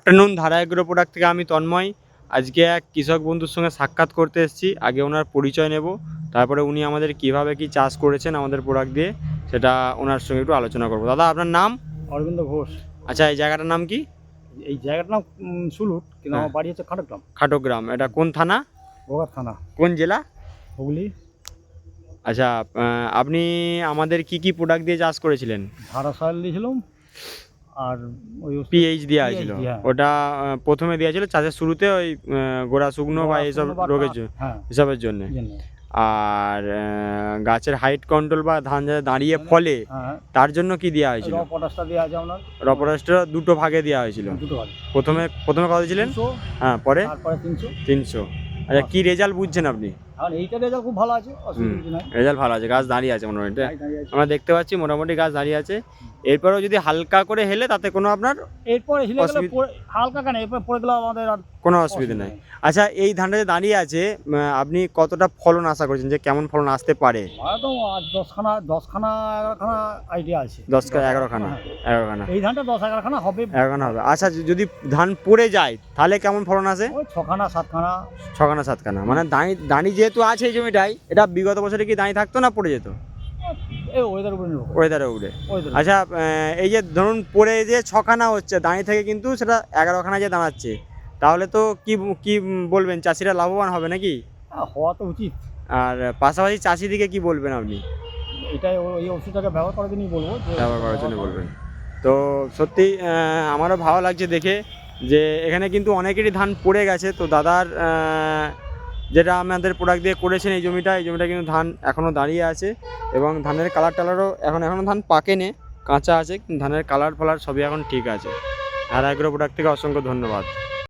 Afternoon ধারা agro product থেকে আমি তন্ময়। আজকে এক কৃষক বন্ধুর সঙ্গে সাক্ষাৎ করতে এসেছি। আগে ওনার পরিচয় নেব, তারপরে উনি আমাদের কিভাবে কি চাষ করেছেন আমাদের প্রোডাক্ট দিয়ে সেটা ওনার সঙ্গে একটু আলোচনা করবো। দাদা, আপনার নাম? অরবিন্দ ঘোষ। আচ্ছা, এই জায়গাটার নাম কি? এই জায়গাটার নাম সুলুট, কিন্তু আমার বাড়ি হচ্ছে খাটগ্রাম। খাটগ্রাম, এটা কোন থানা? গোঘাট থানা। কোন জেলা? হুগলি। আচ্ছা, আপনি আমাদের কি কি প্রোডাক্ট দিয়ে চাষ করেছিলেন? ধারা সয়েল দিয়েছিলাম, আর ওই পিএইচ দেওয়া হয়েছিল। হ্যাঁ। ওটা প্রথমে দেওয়া ছিল চাষের শুরুতে, ওই গোড়া শুকনো বা এইসব রোগের হিসাবের জন্য। আর গাছের হাইট কন্ট্রোল বা ধান যাতে দাঁড়িয়ে ফলে তার জন্য কি দেওয়া হয়েছিল? পটাশটা দেওয়া আছে আপনার। রপটাশটা দুটো ভাগে দেওয়া হয়েছিল। প্রথমে কত দিয়েছিলেন? হ্যাঁ, পরে 300। আচ্ছা, কি রেজাল্ট বুঝছেন আপনি? এইটা রেজাল্ট খুব ভালো আছে, রেজাল্ট ভালো আছে, গাছ দাঁড়িয়ে আছে মোটামুটি। আমরা দেখতে পাচ্ছি মোটামুটি গাছ দাঁড়িয়ে আছে। এরপরেও যদি হালকা করে হেলে তাতে কোনো আপনার এরপরে হালকা কেন, এরপর পড়ে গেলে আমাদের আর কোনো অসুবিধা নেই। আচ্ছা, এই ধানটা যে দাঁড়িয়ে আছে, আপনি কতটা ফলন আশা করছেন, যে কেমন ফলন আসতে পারে? 10খানা 11খানা আইডিয়া আছে। 11খানা এই ধানটা 10-11খানা হবে। 11খানা হবে। আচ্ছা, যদি ধান পড়ে যায় তাহলে কেমন ফলন আসে? 6খানা 7খানা। মানে দাঁড়ি যেহেতু আছে এই জমিটাই, এটা বিগত বছরে কি দাঁড়িয়ে থাকতো না পড়ে যেত? ওয়েদারের উপরে। আচ্ছা, এই যে ধরুন পড়ে যে 6খানা হচ্ছে, দাঁড়িয়ে থেকে কিন্তু সেটা 11খানা যে দাঁড়াচ্ছে, তাহলে তো কি বলবেন, চাষিরা লাভবান হবে নাকি? হওয়া তো উচিত। আর পাশাপাশি চাষিদিকে কি বলবেন আপনি? এটাই, ওই ওষুধটাকে ব্যবহার করার জন্যই বলবো, ব্যবহার করার জন্য বলবেন। তো সত্যি আমারও ভালো লাগছে দেখে যে এখানে কিন্তু অনেকেরই ধান পড়ে গেছে। তো দাদার যেটা আমাদের প্রোডাক্ট দিয়ে করেছেন এই জমিটা কিন্তু ধান এখনও দাঁড়িয়ে আছে, এবং ধানের কালার টালারও এখনও ধান পাকেনি, কাঁচা আছে, ধানের কালার ফালার সবই এখন ঠিক আছে। ধারা এগ্রো প্রোডাক্ট থেকে অসংখ্য ধন্যবাদ।